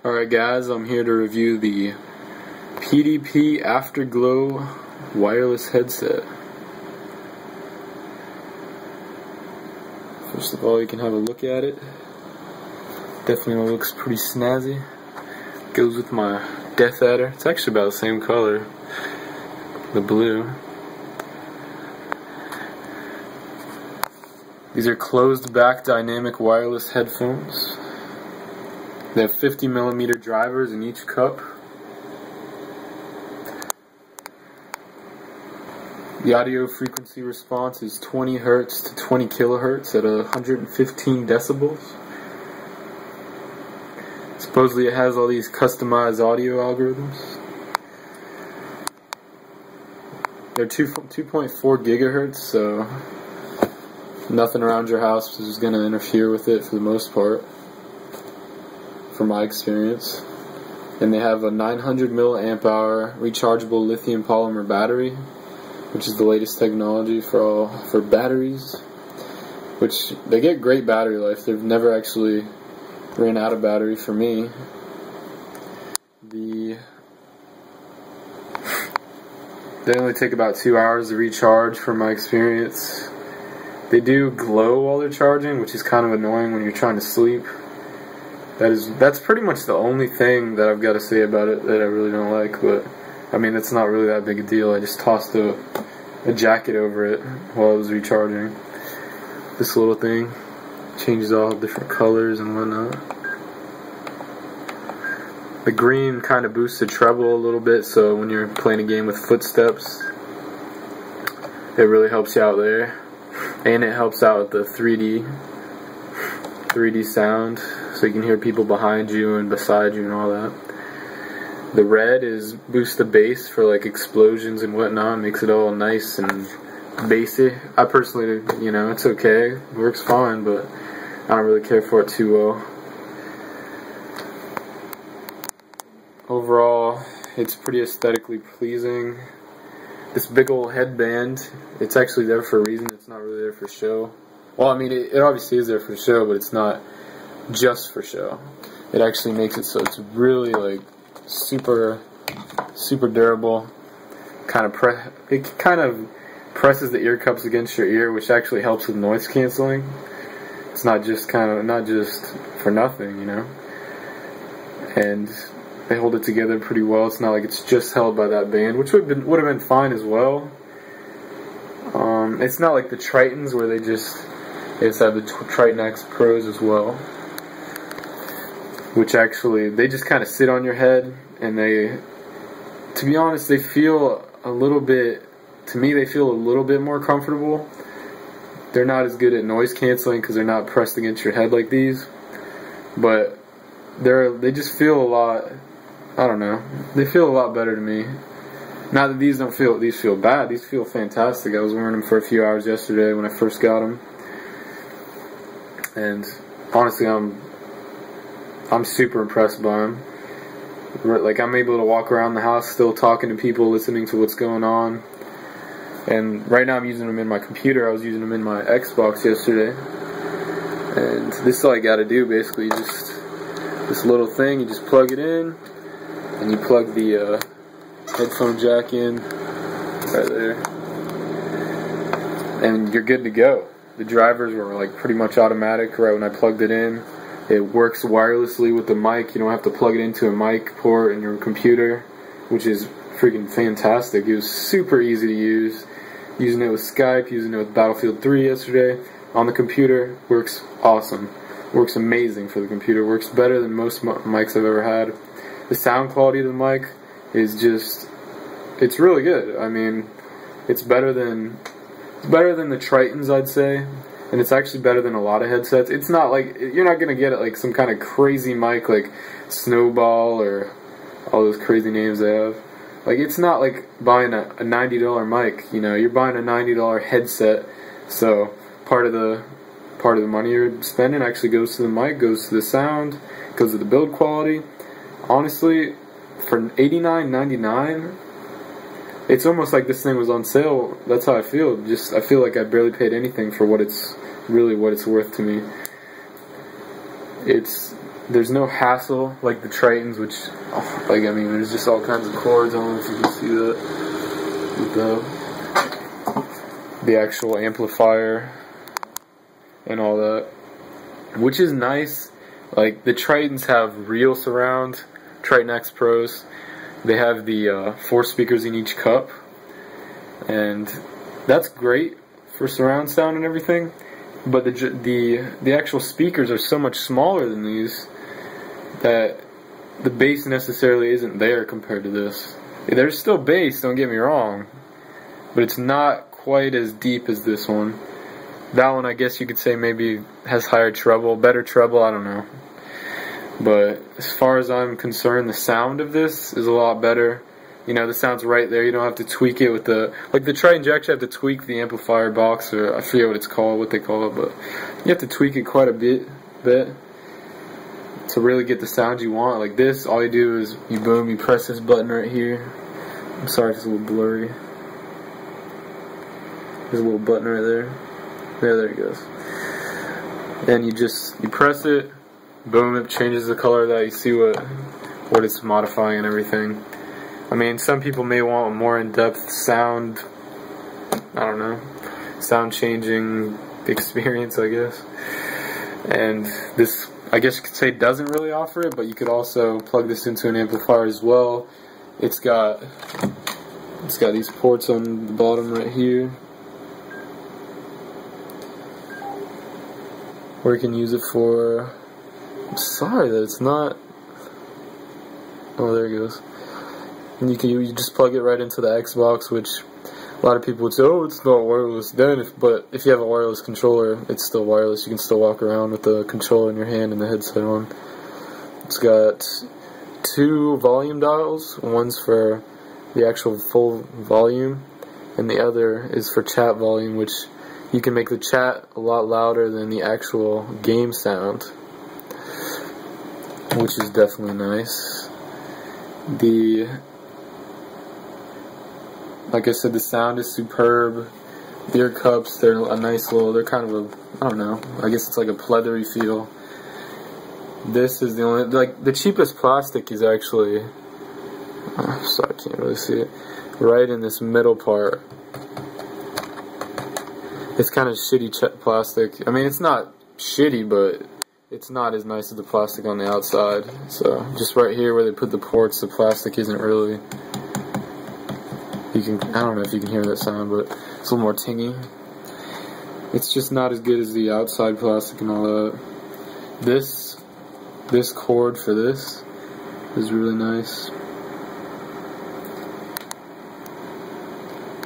Alright guys, I'm here to review the PDP Afterglow Wireless headset. First of all, you can have a look at it. Definitely looks pretty snazzy. Goes with my Death Adder. It's actually about the same color, the blue. These are closed back dynamic wireless headphones. They have 50mm drivers in each cup. The audio frequency response is 20 Hz to 20 kHz at 115 decibels. Supposedly it has all these customized audio algorithms. They're 2.4 gigahertz, so nothing around your house is going to interfere with it for the most part, from my experience. And they have a 900 milliamp hour rechargeable lithium polymer battery, which is the latest technology for batteries, which they get great battery life. They've never actually ran out of battery for me. They only take about 2 hours to recharge from my experience. They do glow while they're charging, which is kind of annoying when you're trying to sleep. That's pretty much the only thing that I've got to say about it that I really don't like, but I mean, it's not really that big a deal. I just tossed a jacket over it while I was recharging. This little thing changes all different colors and whatnot. The green kind of boosts the treble a little bit, so when you're playing a game with footsteps, it really helps you out there. And it helps out with the 3D sound, so you can hear people behind you and beside you and all that. The red is boost the bass for like explosions and whatnot, makes it all nice and bassy. I personally, it's okay, it works fine, but I don't really care for it too well. Overall, it's pretty aesthetically pleasing. This big old headband, it's actually there for a reason. It's not really there for show. Well, I mean, it obviously is there for show, but it's not just for show. It actually makes it so it's really like super durable. It kind of presses the ear cups against your ear, which actually helps with noise canceling. It's not just for nothing, And they hold it together pretty well. It's not like it's just held by that band, which would have been fine as well. It's not like the Trittons where they just have the Tritton X Pros as well, which actually they just kind of sit on your head, and to be honest, they feel a little bit. To me, they feel a little bit more comfortable. They're not as good at noise canceling because they're not pressed against your head like these, but they just feel a lot. I don't know. They feel a lot better to me. Not that these feel bad. These feel fantastic. I was wearing them for a few hours yesterday when I first got them, and honestly, I'm super impressed by them. Like, I'm able to walk around the house still talking to people, listening to what's going on. And right now I'm using them in my computer. I was using them in my Xbox yesterday. And this is all you gotta do, basically. Just this little thing, you just plug it in, and you plug the headphone jack in right there, and you're good to go. The drivers were like pretty much automatic right when I plugged it in. It works wirelessly with the mic. You don't have to plug it into a mic port in your computer, which is freaking fantastic. It was super easy to use. Using it with Skype, using it with Battlefield 3 yesterday on the computer, works awesome. Works amazing for the computer. Works better than most mics I've ever had. The sound quality of the mic is it's really good. I mean, it's better than the Trittons, I'd say. And it's actually better than a lot of headsets. It's not like, you're not going to get it like some kind of crazy mic like Snowball or all those crazy names they have. Like, it's not like buying a $90 mic, you're buying a $90 headset, so part of the money you're spending actually goes to the mic, goes to the sound, goes to the build quality. Honestly, for $89.99, it's almost like this thing was on sale. That's how I feel. I feel like I barely paid anything for what it's worth to me. It's there's no hassle like the Trittons, which, like, I mean, there's just all kinds of cords. I don't know if you can see that with the actual amplifier and all that, which is nice. Like, the Trittons have real surround, Tritton X Pros. They have the 4 speakers in each cup, and that's great for surround sound and everything. But the actual speakers are so much smaller than these that the bass necessarily isn't there compared to this. There's still bass, don't get me wrong, but it's not quite as deep as this one. That one, I guess you could say, maybe has higher treble, better treble, I don't know. But as far as I'm concerned, the sound of this is a lot better. You know, the sound's right there. You don't have to tweak it with the, like the Tritton, you actually have to tweak the amplifier box, or I forget what it's called, what they call it, but you have to tweak it quite a bit to really get the sound you want. Like this, all you do is you boom, you press this button right here. I'm sorry if it's a little blurry. There's a little button right there. There it goes. And you press it, boom, it changes the color of that. You see what it's modifying and everything. I mean, some people may want a more in-depth sound, I don't know, sound changing experience, I guess. And this, I guess you could say, doesn't really offer it, but you could also plug this into an amplifier as well. It's got these ports on the bottom right here, where you can use it for, I'm sorry that it's not, oh, there it goes. And you just plug it right into the Xbox, which a lot of people would say, oh, it's not wireless then, but if you have a wireless controller, it's still wireless. You can still walk around with the controller in your hand and the headset on. It's got 2 volume dials. One's for the actual full volume, and the other is for chat volume, which you can make the chat a lot louder than the actual game sound, which is definitely nice. Like I said, the sound is superb. The ear cups, they're a nice little, they're kind of a, I don't know, I guess it's like a pleathery feel. This is the only, like, the cheapest plastic is actually, sorry, I can't really see it, right in this middle part. It's kind of shitty plastic. I mean, it's not shitty, but it's not as nice as the plastic on the outside. So, just right here where they put the ports, the plastic isn't really, I don't know if you can hear that sound, but it's a little more tingy. It's just not as good as the outside plastic and all that. This cord for this is really nice.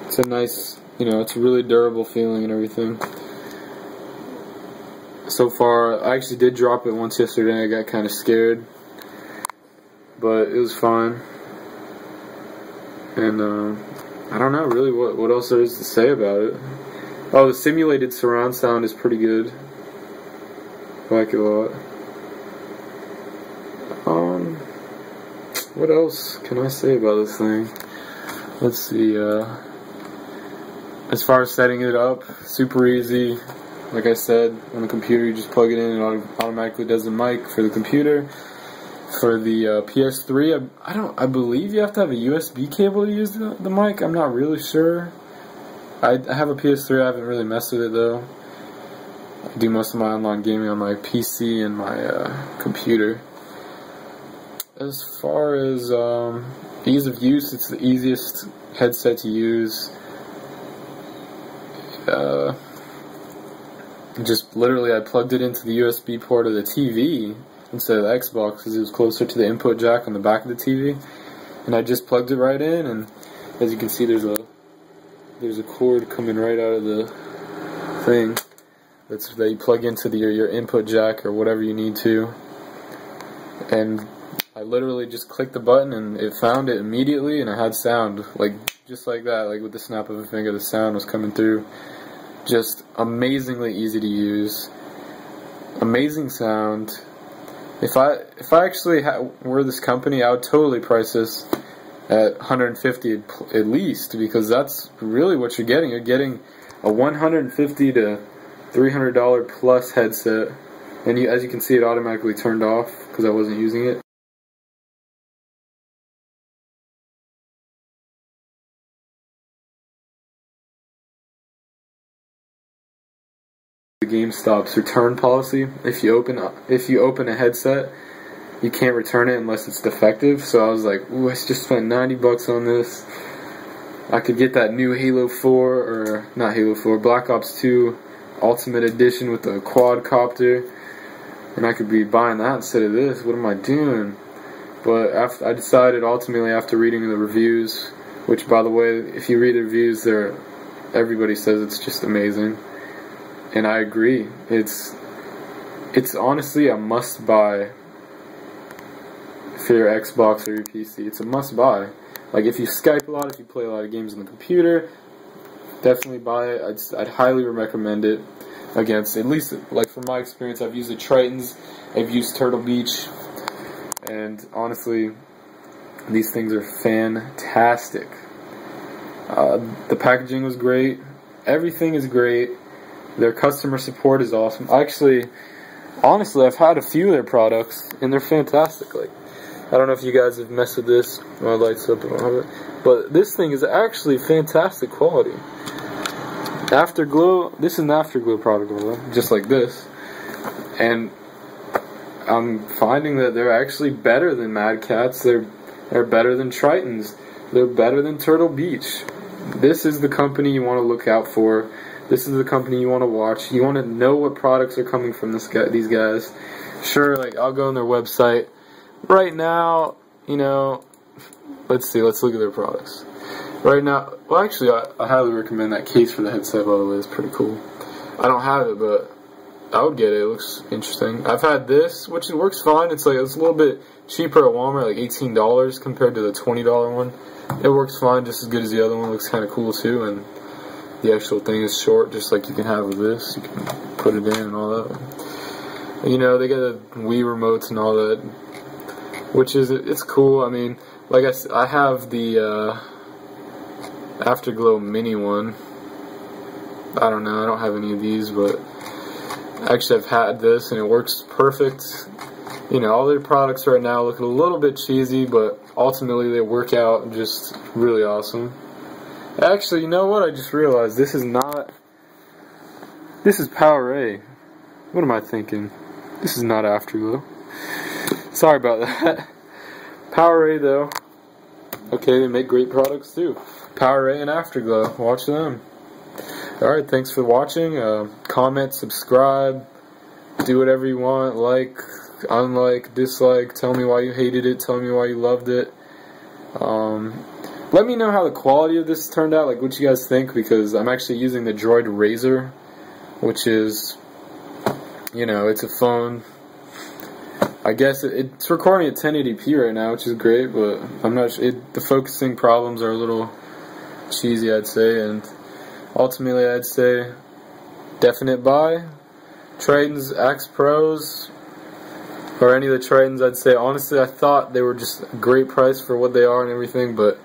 It's a nice, you know, it's a really durable feeling and everything. So far, I actually did drop it once yesterday. I got kind of scared, but it was fine. And I don't know really what else there is to say about it. Oh, the simulated surround sound is pretty good. I like it a lot. What else can I say about this thing? Let's see. As far as setting it up, super easy. Like I said, on the computer you just plug it in and it automatically does the mic for the computer. For the PS3, I believe you have to have a USB cable to use the mic. I'm not really sure. I have a PS3. I haven't really messed with it though. I do most of my online gaming on my PC and my computer. As far as ease of use, it's the easiest headset to use. Just literally, I plugged it into the USB port of the TV instead of the Xbox because it was closer to the input jack on the back of the TV, and I just plugged it right in. And as you can see, there's a cord coming right out of the thing that you plug into your input jack or whatever you need to. And I literally just clicked the button and it found it immediately, and I had sound, like just like that, like with the snap of a finger, the sound was coming through. Just amazingly easy to use, amazing sound. If I actually were this company, I would totally price this at $150 at least, because that's really what you're getting. You're getting a $150 to $300 plus headset And as you can see, it automatically turned off because I wasn't using it. The Gamestop's return policy: if you open a headset, you can't return it unless it's defective. So I was like, ooh, I just spent 90 bucks on this. I could get that new Halo 4, or not Halo 4, Black Ops 2 Ultimate Edition with the quadcopter, and I could be buying that instead of this. What am I doing? But I decided ultimately, after reading the reviews, which, by the way, if you read the reviews, everybody says it's just amazing, and I agree. It's honestly a must-buy for your Xbox or your PC. It's a must-buy. Like, if you Skype a lot, if you play a lot of games on the computer, definitely buy it. I'd highly recommend it against, at least, like, from my experience, I've used the Trittons, I've used Turtle Beach, and honestly, these things are fantastic. The packaging was great. Everything is great. Their customer support is awesome. Honestly, I've had a few of their products, and they're fantastic. Like, I don't know if you guys have messed with this. My light's up, I don't have it. But this thing is actually fantastic quality. Afterglow, this is an Afterglow product, just like this. And I'm finding that they're actually better than Mad Catz. They're better than Trittons. They're better than Turtle Beach. This is the company you want to look out for. This is the company you want to watch. You want to know what products are coming from these guys. Sure, like, I'll go on their website. Right now, you know, let's look at their products. Right now, well, actually, I highly recommend that case for the headset, by the way. It's pretty cool. I don't have it, but I would get it. It looks interesting. I've had this, which works fine. It's a little bit cheaper at Walmart, like $18 compared to the $20 one. It works fine, just as good as the other one. It looks kind of cool, too, and the actual thing is short, just like you can have with this. You can put it in and all that. You know, they got the Wii remotes and all that, which is, it's cool. I mean, like I said, I have the Afterglow mini one. I don't know, I don't have any of these, but actually I've had this and it works perfect. You know, all their products right now look a little bit cheesy, but ultimately they work out just really awesome. Actually, you know what? I just realized this is PowerA. What am I thinking? This is not Afterglow. Sorry about that. PowerA though. Okay, they make great products too. PowerA and Afterglow. Watch them. Alright, thanks for watching. Comment, subscribe, do whatever you want. Like, unlike, dislike, tell me why you hated it, tell me why you loved it. Let me know how the quality of this turned out, like what you guys think, because I'm actually using the Droid Razr, which is, you know, it's a phone. I guess it's recording at 1080p right now, which is great, but I'm not sure. The focusing problems are a little cheesy, I'd say, and ultimately I'd say definite buy. Trittons, Axe Pros, or any of the Trittons, I'd say, honestly, I thought they were just a great price for what they are and everything, but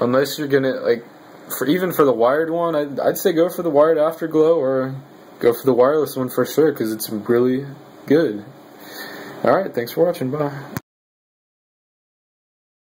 unless you're gonna, like, even for the wired one, I'd say go for the wired Afterglow, or go for the wireless one for sure, because it's really good. Alright, thanks for watching, bye.